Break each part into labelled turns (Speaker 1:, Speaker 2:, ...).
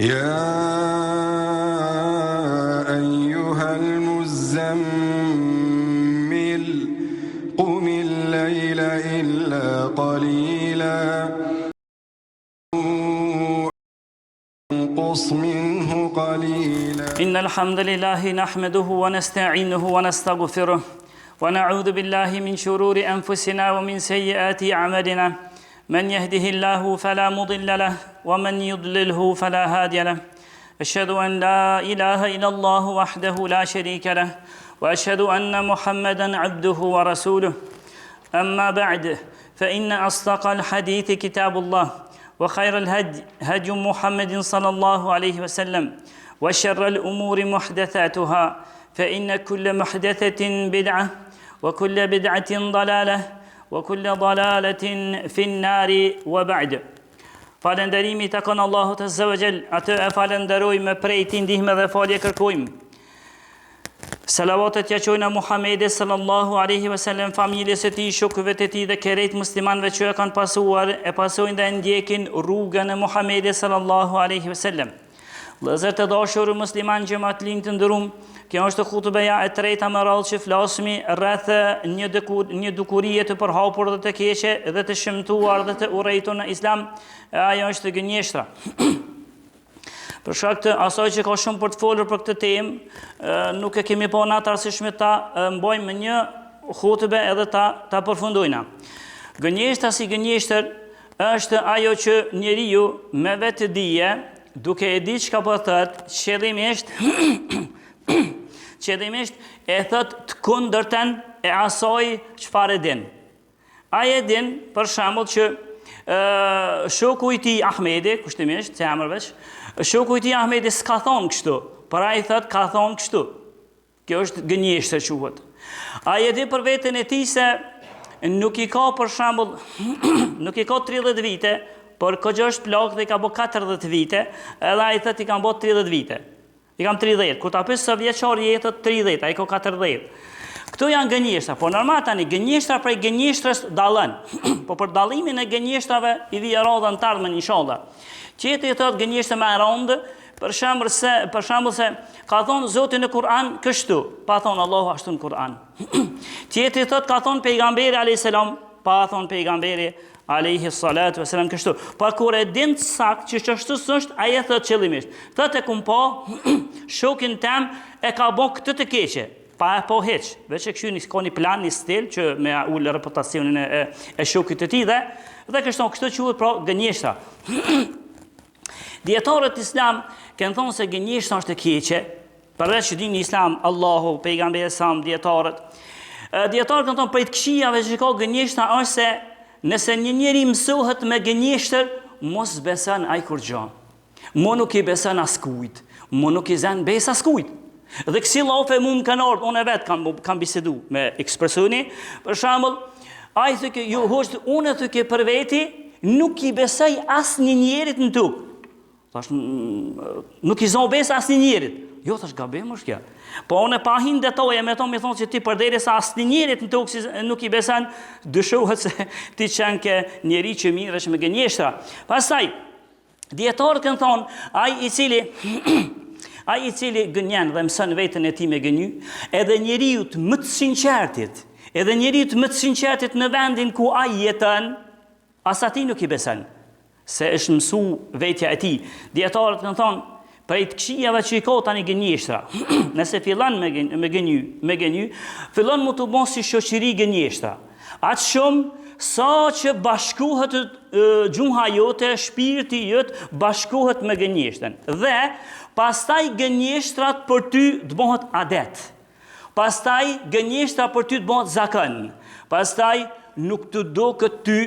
Speaker 1: يا أيها المزمل قم الليل إلا قليلا انقص منه قليلا
Speaker 2: إن الحمد لله نحمده ونستعينه ونستغفره ونعوذ بالله من شرور أنفسنا ومن سيئات أعمالنا من يهده الله فلا مضل له ومن يضلله فلا هادي له أشهد أن لا إله إلا الله وحده لا شريك له وأشهد أن محمدا عبده ورسوله أما بعد فإن أصدق الحديث كتاب الله وخير الهدي هدي محمد صلى الله عليه وسلم وشر الأمور محدثاتها فإن كل محدثة بدعة وكل بدعة ضلالة وكل ضلالة في النار وبعد. Falënderimi takon Allahut Azza wa Jall, atë e falenderojmë prej tij ndihmë dhe falje kërkojmë. Salavatet ja qojna Muhammedit sallallahu alaihi wasallam, familjes së tij, shokëve të tij dhe kerejt muslimanëve që e kanë pasuar e pasojnë dhe ndjekin rrugën e Muhammedit sallallahu alaihi wasallam. Vëllezër të dashur musliman xhamatllin të nderuar, kjo është hutbeja e treta më radh që flasmi rreth një dukurie të përhapur dhe të keqe dhe të shëmtuar dhe të urrëtur në Islam, ajo është gënjeshtra. Për shkak të asaj që ka shumë për të folur për këtë temë, nuk e kemi pa natë arsyeshme ta mbajmë një hutbe edhe ta përfundojna. Gënjeshtra si gënjeshtër është ajo që njeriu me vetë dije, duke e di çka po thot, qëllimisht e thot të kundërtën e asaj çfarë din. Ai e din për shembull që shoku i tij Ahmedi, kushtimisht, se emër veç, shoku i tij Ahmedi s'ka thonë kështu, por ai thot ka thonë kështu. Kjo është gënjeshtër quhet. Ai e di për veten e tij se nuk i ka për shembull nuk i ka 30 vite, por kjo është plak dhe i ka bë 40 vite, edhe ai thot i kam bë 30 vite. I kam 30, kur ta pyes sa vjeçar jetët 30, ai ka 40. Këto janë gënjeshtra, po normal tani gënjeshtra prej gënjeshtrës dallën. Po për dallimin e gënjeshtrave i vjen radha në tardhmen inshallah. Qeti thot gënjeshtra më e rëndë, për shembull se ka thonë Zoti në Kur'an kështu, pa thonë Allahu ashtu në Kur'an. Qeti thot ka thonë pejgamberi alayhis salam, pa thonë pejgamberi alayhi salatu wasalam kështu. Por kur e din sakt që çështës është, ai e thot qëllimisht. Thotë e kum pa shokin tem e ka bë këtë të keqe. Pa e po heq, veç e kështu ka një plan, një stil që me ul reputacionin e shokit të tij dhe kështu quhet pra gënjeshtra. Dietarët Islam kanë thonë se gënjeshtra është e keqe, përveç që dini Islam, Allahu, pejgamberi sa dietarët kanë thonë për të këqijave që ka gënjeshtra është se nëse një njeri mësohet me gënjeshtër, mos beson ai kur gjë. Mo nuk i beson askujt, mo nuk i zën bes askujt. Dhe kësi lafe mu më kanë ardhë, unë e vetë kam bisedu me ekspresoni, për shembull, ai thëke, ju hoqët, unë thëke për veti, nuk i besoj as një njerit në tukë. Thash, nuk i zon bes as një njerit. Jo, thash, gabim është kja. Po unë e pahin detoje me thonë që ti përderisa as një njerit në tukë si nuk i besan, dëshohet se ti qenë ke njeri që mirë është me gënjeshtra. Pastaj, dietarët kanë thonë, ai i cili gënjen dhe mëson veten e tij me gënjy, edhe njeriu më të sinqertit, në vendin ku ai jeton, as atij nuk i beson, se është mësu vetja e tij. Dietarët kanë thonë, prej të këqijave që i ka tani gënjeshtra, nëse fillon me gënjy, fillon mu të bën si shoqëri gënjeshtra. Atë shumë sa që bashkohet gjuha jote, shpirti jot bashkohet me gënjeshtën. Dhe pastaj gënjeshtrat për ty të bëhet adet. Pastaj gënjeshtra për ty të bëhet zakon. Pastaj nuk të do këtë ty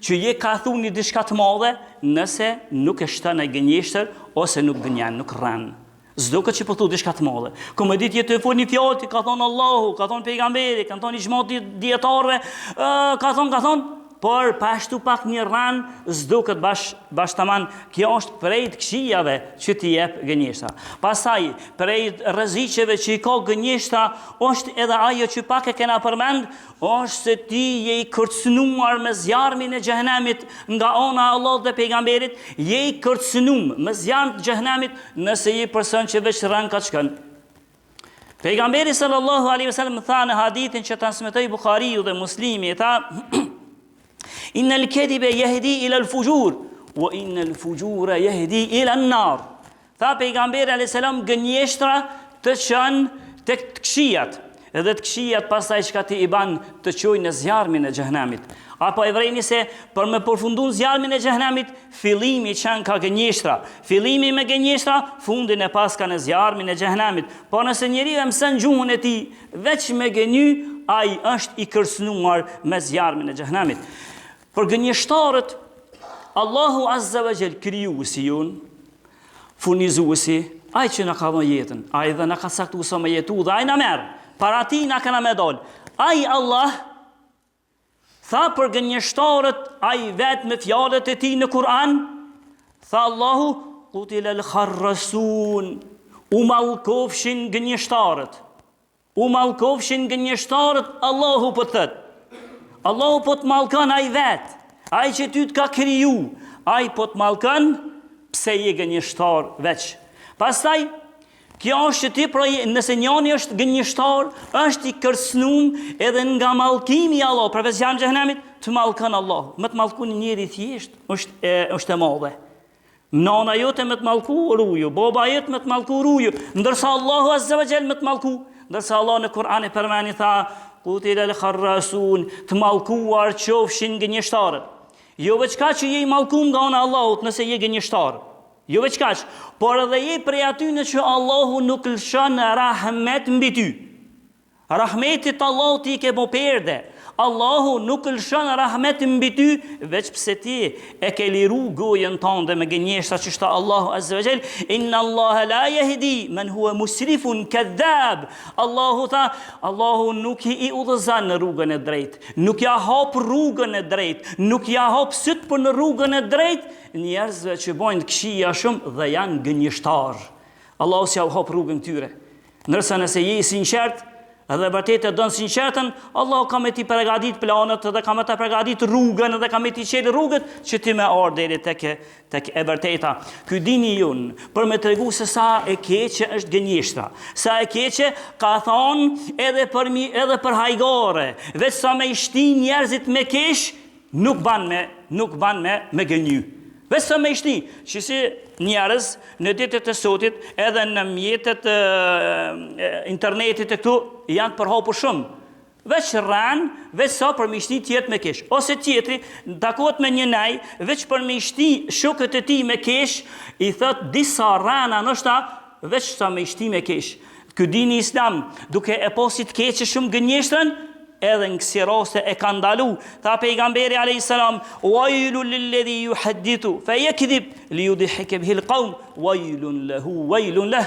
Speaker 2: që je ka thuni diçka të madhe nëse nuk e shton ai gënjeshtër ose nuk gënjen, nuk rran. S'do këtë që po thu diçka të madhe. Ku më ditë jetë të fol një fjalë, ka thonë Allahu, ka thonë pejgamberi, ka thonë ixhma dietarëve, ka thonë, por pashtu pak një ranë s'duket bashtaman, kjo është prej të këqijave që t'i jep gënjeshtra. Pastaj, prej rreziqeve që i ka gënjeshtra, është edhe ajo që pak e kena përmend, është se ti je i kërcënuar me zjarmin e xhehenemit nga ana e Allahut dhe pejgamberit, je i kërcënuar me zjarmin e xhehenemit nëse je person që veç rën ka shkën. Pejgamberi sallallahu alaihi wasallam tha në hadithin që transmetoi Buhariu dhe Muslimi, tha Innal kadiba yahdi ila al-fujur wa innal fujura yahdi ila an-nar. Tha pejgamberi alayhis salam, gënjeshtra të çon tek të këqijat, edhe të këqijat pastaj çka ti i ban të çojnë në zjarmin e xhehenemit. Apo e vrejni se për me përfundun zjarmin e xhehenemit, fillimi çan ka gënjeshtra. Fillimi me gënjeshtra, fundin e pas ka në zjarmin e xhehenemit. Po nëse njeriu e mëson gjuhën e tij veç me gëny, ai është i kërcënuar me zjarmin e xhehenemit. Për gënjeshtarët, Allahu Azza wa Jall, krijuesi jon, furnizuesi, ai që na ka dhënë jetën, ai dhe na ka saktuar sa me jetu dhe ai na merr. Para ti na kanë me dal. Ai Allah tha për gënjeshtarët, ai vetë me fjalët e tij në Kur'an, tha Allahu, qutila al-kharrasun, u mallkofshin gënjeshtarët. U mallkofshin gënjeshtarët, Allahu po thot. Allahu po të mallkon ai vetë, ai që ty të ka kriju, ai po të mallkon pse je gënjeshtar veç. Pastaj, kjo është që ti, nëse njëri është gënjeshtar, është i kërcënuar edhe nga mallkimi i Allahut, përveç zjarmit të xhehenemit, të mallkon Allahu. Më të mallkon njëri thjesht, është e madhe. Nana jote më të mallku ruju, baba jot më të mallku ruju, ndërsa Allahu Azza wa Jall më të mallku, ndërsa Allah në Kur'an e përmeni tha Qutila al-kharrasun, të mallkuar qofshin gënjeshtarët. Jo veç kaq që je i mallkuar nga ana e Allahut nëse je gënjeshtar. Jo veç kaq, por edhe je prej atyre që Allahu nuk lëshon rahmet mbi ty. Rahmetit Allahut i ke bo perde. Allahu nuk lëshon rahmet mbi ty veç pse ti e ke liru gojën tënde me gënjeshtra që shta Allahu Azza wa Jall, inna Allah la yahdi man huwa musrifun kadhab. Allahu tha, Allahu nuk i udhëzon në rrugën e drejtë, nuk ja hap rrugën e drejtë, nuk ja hap syt për në rrugën e drejtë njerëzve që bojnë të këqija shumë dhe janë gënjeshtar. Allahu s'ja hap rrugën tyre. Ndërsa nëse je i sinqert, edhe vërtet e don sinqertën, Allahu ka me ti përgatit planët dhe ka me të përgatit rrugën dhe ka me ti qelë rrugët që ti me ardh deri tek e vërteta. Ky dini jun për me tregu se sa e keqe është gënjeshtra, sa e keqe ka thonë edhe për hajgare, veç sa me i shti njerëzit me kesh, nuk ban me gënjy. Veç sa me i shti, që si njerëz në ditët e sotit edhe në mjetet internetit e këtu janë përhapur shumë. Veç rran, veç sa për me shti tjetë me kesh. Ose tjetri, takot me një naj, veç për me shti shokët e ti me kesh, i thot disa rana nështa, veç sa me shti me kesh. Ky dini Islam, duke e posit keqe shumë gënjeshtrën, edhe në kësi raste e ka ndalu. Tha pejgamberi a.s. Wajlun lilledhi yuhaddithu fe yakdhib li yudhihike bihi al-qawm wajlun lahu wajlun leh.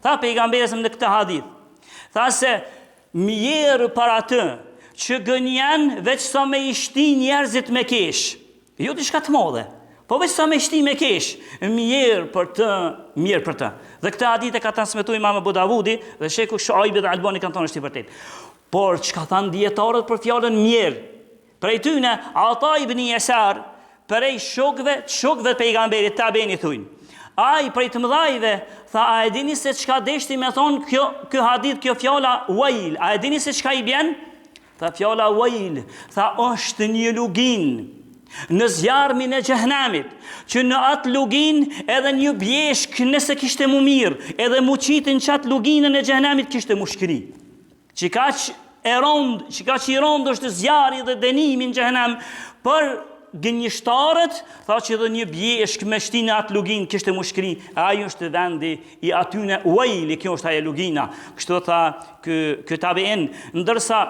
Speaker 2: Tha pejgamberi në këtë hadith. Tha se mjerë për atë që gënjen veç sa me i shti njerëzit me kesh. Jo diçka të madhe, po veç sa me shti me kesh. Mirë për të. Dhe këtë hadith e ka transmetuar Imam Abu Davudi dhe Sheikhu Shuaibi dhe Albani kanë thonë është i vërtetë. Por që ka thanë djetarët për fjallën mirë, prej tyne, Ata ibn Yasar, prej shokve pejgamberit tabeni thujnë. Ai prej të mëdhajve, tha, a e dini se çka deshti me thonë kjo hadith, kjo fjalla wajl, a e dini se çka i bjen? Tha fjalla wajl, tha është një lugin në zjarmin e xhehenemit, që në atë lugin edhe një bjeshk nëse kishte mu mirë, edhe mu qitin qatë luginën e xhehenemit kishte mu shkri. Që ka që i rond është zjarri dhe dënimi në xhehenem për gënjeshtarët, tha që edhe një bjeshk me shtinë atë lugin kishte mu shkri, ajo është vendi i atyne uajli, kjo është ajo lugina. Kështu tha kë tabiin, ndërsa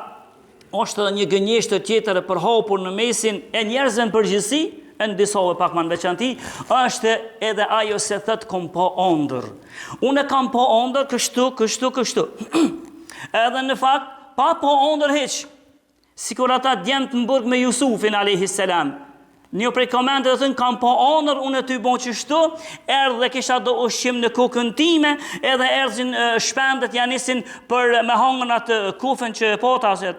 Speaker 2: është edhe një gënjeshtër tjetër e përhapur në mesin e njerëzve në përgjithësi, në disave pak më në veçanti, është edhe ajo se thët kom po ondër. Unë kam po ondër kështu. Edhe në fakt, pa po ondër heq. Sikur ata djemt në burg me Jusufin a.s. Një prej komente dhe thënë, kam po onër, unë e ty bon qështu, erdhë dhe kisha do ushqim në kukën time, edhe erdhin shpendet ja nisin për me hongën atë kufën që e pota, ose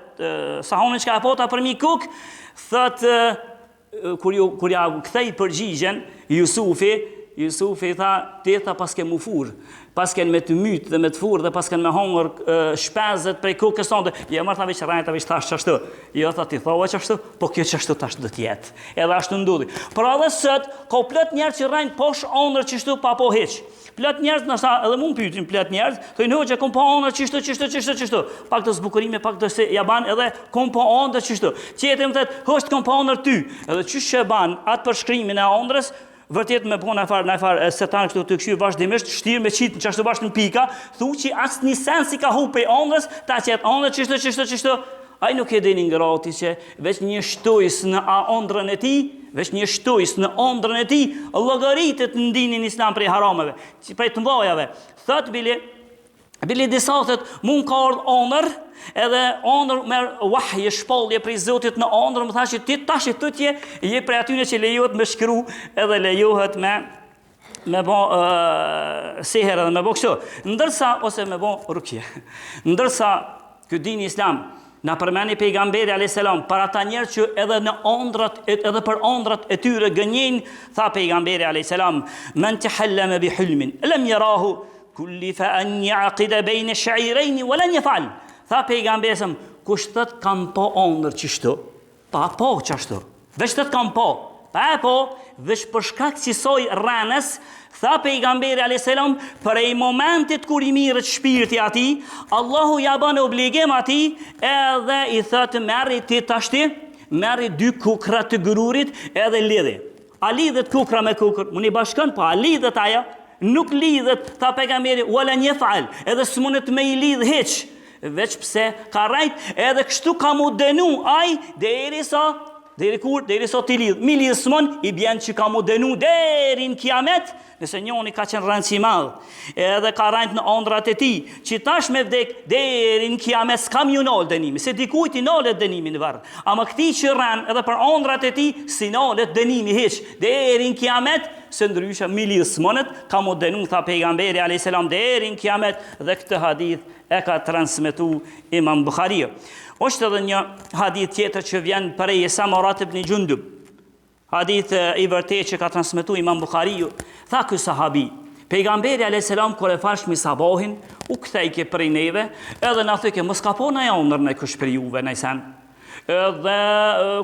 Speaker 2: sahonin që ka e pota për mi kuk, thëtë, kur ja kthej përgjigjen, Jusufi tha, ti tha paske mu fur, pasken me të mytë dhe me të fur dhe pasken me hongër shpezet prej kukës tonë, jo mërë tha veç rajnë, veç thash qashtu, jo tha ti thova qashtu, po kjo qashtu tash dhe tjetë, edhe ashtu ndudhi. Pra dhe sët, ka plët njerë që rajnë posh onër qështu pa po heq. Plët njerëz, nështë edhe mund pytin plët njerëz, thëjnë hoqë, kom po onër qështu, pak të zbukurime, pak të se jaban, edhe kom po onër qështu. Qëtë më thëtë, hoqë kom po onër ty, edhe qështë që ban atë përshkrimin e onërës, vërtet me po në farë setan kështu të këshyrë vazhdimisht, shtirë me qitë në qashtu bashkë në pika, thu që asë një sen si ka hu pe ondrës, ta që jetë ondrë qështu, a i nuk e dini ngrati që veç një shtojës në ondrën e ti, veç një shtojës në ondrën e ti, logaritet në dinin islam prej harameve, prej të mbajave. Thët bili disa thët, mund ka ardhë ondrë, edhe ondër merë wahje shpallje prej Zotit në ondër, më tha që ti tash të tje, je prej atyne që lejohet me shkru, edhe lejohet me bo seher edhe me bo kështu. Ndërsa, ose me bo rukje. Ndërsa, këtë dini islam, na përmeni pejgamberi a.s. për ata njerë që edhe për ondrat e tyre gënjen, tha pejgamberi a.s. Men të helleme bi hulmin, lem jerahu, kulli fa an jaqide bejnë shajrejni, wala një falë. Tha pejgamberëm, kushtet kam po ondër qështu, pa po qështu, veç tët kam po, pa po, veç për shkak qësoj rënës, tha pejgamberi a.s. për e momentit kur i mirët shpirti ati, Allahu ja bane obligim ati, edhe i thëtë merri ti tashti, merri 2 kukra të gërurit edhe lidhi. A lidhet kukra me kukr, më një bashkën, pa a lidhet aja, nuk lidhet, tha pejgamberi, wala një fal, edhe së mundet me i lidh heq, veç pse ka rajt edhe kështu ka mu denu aj deri sa t'i lidh. Mi lidh smon, i bjen që ka mu denu deri në kiamet, nëse njoni ka qenë rëndë si madhë, edhe ka rajt në ondrat e ti, që tash me vdek deri në kiamet s'kam ju nalë dënimi, se dikujt i nalet dënimi në varë, ama këti që rënë edhe për ondrat e ti, si nalet dënimi heq, deri në kiamet, se ndryshe mi lidh smonet, ka mu denu, tha pejgamberi a.s. deri në kiamet, dhe këtë hadith e ka transmetu Imam Bukhariu. Është edhe një hadith tjetër që vjen prej Samarat ibn Jundub. Hadith i vërtet që ka transmetu Imam Bukhariu. Tha ky sahabi, pejgamberi a.s. kur e fashmi sabahin, u kthejke prej neve, edhe na thëke mos ka po na ondër në kush për juve në sen. Edhe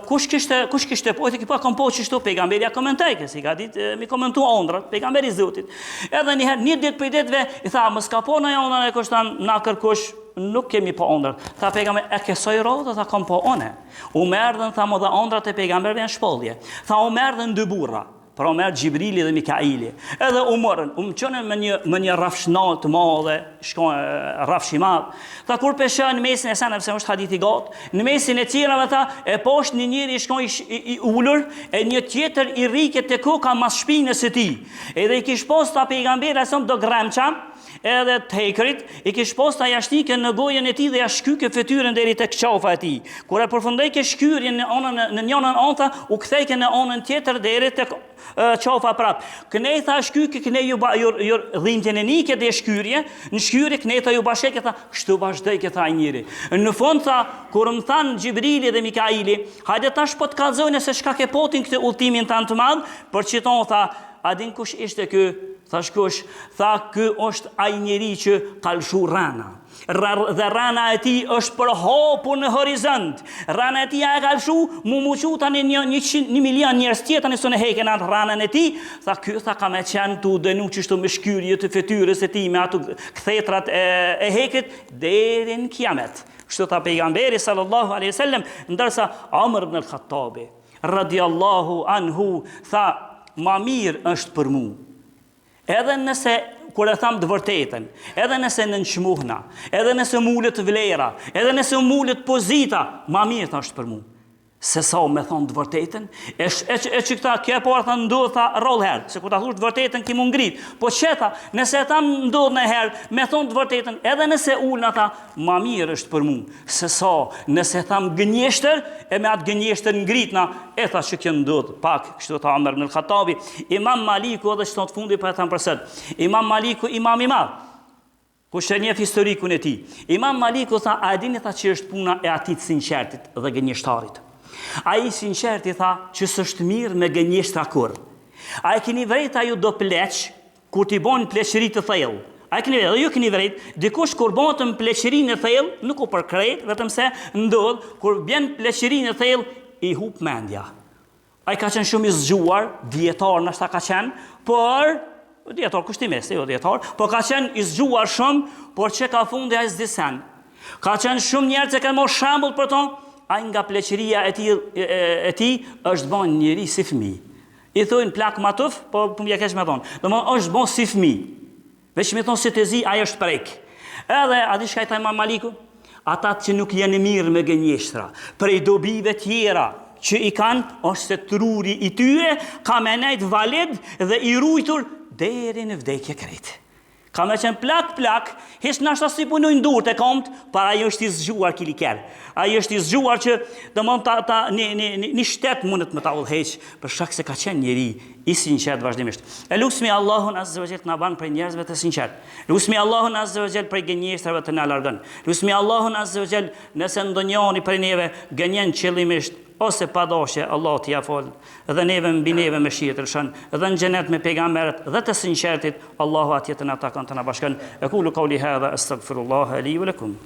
Speaker 2: kush kishte po, e pa kam po qështu, pejgamberi a komentajke, si ka ditë mi komentu ondrat, pejgamberi Zotit. Edhe një ditë për ditëve, i tha, mos ka po në ondrat e kushtan, na kërkush, nuk kemi po ondrat. Tha pejgamberi, e kesoj rodë, tha kam po one. U merdhen, tha më dhe ondrat e pejgamberve në shpollje. Tha u merdhen 2 burra. Pra merë Gjibrili dhe Mikaili. Edhe u morën, u më qënën me një rafshnat të madhe, rafsh i madhe. Tha kur pesha në mesin e sanë, pëse është hadith i gatë, në mesin e tjerave tha, e poshtë një njëri i ullur, e një tjetër i rike të koka mas shpinës e ti. Edhe i kish post ta pejgamberi asëm do gremqa, edhe të hekrit, i kish posta jashtike në gojën e ti dhe jashkyke fetyren deri të këqafa e ti. Kur e përfundojke shkyrjen në njënën anta, u kthejke në onën tjetër deri të qafa prap. Kënej tha shkyke, kënej ju dhimbjen e nike dhe shkyrje, në shkyrje kënej tha ju basheke, tha, kështu vazhdojke tha i njëri. Në fund tha, kur më thanë Gjibrili dhe Mikaili, hajde tash po të kalzojnë se shka ke potin këtë ultimin tanë të madhë, për që tonë tha, a din kush ishte kë? Thash kush? Tha kë është ai njeri që kalshu rana. Dhe rana e ti është për hopu në horizont. Rana e ti a e kalshu, mu muqu tani 1 milion njerës tjetër nësë në heken atë ranën e ti. Tha ky, tha ka me qenë të denu qështu me shkyrje të fetyrës e ti, me ato këthetrat e heket, deri në kiamet. Kështu tha pejgamberi sallallahu alaihi wasallam, ndërsa Amr ibn al-Khattabi radiallahu anhu tha, ma mirë është për mu. Edhe nëse, kur e thamë të vërtetën, edhe nëse në nëshmuhna, edhe nëse mullet vlera, edhe nëse mullet pozita, ma mirë është për mu. se sa me thonë të vërtetën, e që këta kjo por tha ndodhë tha roll herë, se ku ta thush të vërtetën ki mu ngrit, po qeta, nëse ta ndodhë në herë, me thonë të vërtetën, edhe nëse ullën ata, ma mirë është për mu, se sa, nëse tham gënjeshtër, e me atë gënjeshtër ngritna, e tha që kjo ndodhë, pak, kështu tha Omer ibn al-Khattabi, Imam Maliku edhe që të fundi për e thamë përsët, Imam Maliku imam i madh, kush e njeh historikun e tij. Imam Maliku tha, a e dini tha që është puna e atij të sinqertit dhe gënjeshtarit. Ai sinqerti tha që s'është mirë me gënjeshtra kurrë. A e keni vërejt ju do pleq kur t'i bën pleqëri të thellë. A e keni vërejt, ju keni vërejt, dikush kur bën pleqërinë e thellë, nuk u përkret, vetëm se ndodh kur bën pleqërinë e thellë i hub mendja. Ai ka qenë shumë i zgjuar, dietar nashta ka qenë, por dietar kushtimist, jo dietar, po ka qenë i zgjuar shumë, por që ka fundi ai s'disen. Ka qenë shumë njerëz që kanë marrë shembull për to, ai nga pleqëria e tij është bën njëri si fëmijë. I thojnë plak matuf, po më keq me thonë. Domthonë është bën si fëmijë. Veç me thonë si të zi, ai është prek. Edhe a di çka i tha Imam Maliku? Ata që nuk janë mirë me gënjeshtra, prej dobive tjera që i kanë, është se truri i tyre ka me nejt valid dhe i rujtur deri në vdekje krejt. Ka me qenë plak, hiç nashta si punojnë dur të komt, para ajo është i zgjuar kiliker. Ajo është i zgjuar që një shtet mundet me ta udhëheq, për shkak se ka qenë njeri i sinqert vazhdimisht. E lutsmi Allahun Azza wa Jall të na bën prej njerëzve të sinqert. Lutsmi Allahun Azza wa Jall prej gënjeshtrave të na largon. Lutsmi Allahun Azza wa Jall nëse ndonjëri prej neve gënjen qëllimisht ose pa dashje, Allah t'ia fal, dhe neve mbi neve me shihet lëshon, dhe në xhenet me pejgamberët dhe të sinqertit, Allahu atje të na takon të na bashkon. Aqulu qawli hadha astaghfirullah li wa lakum.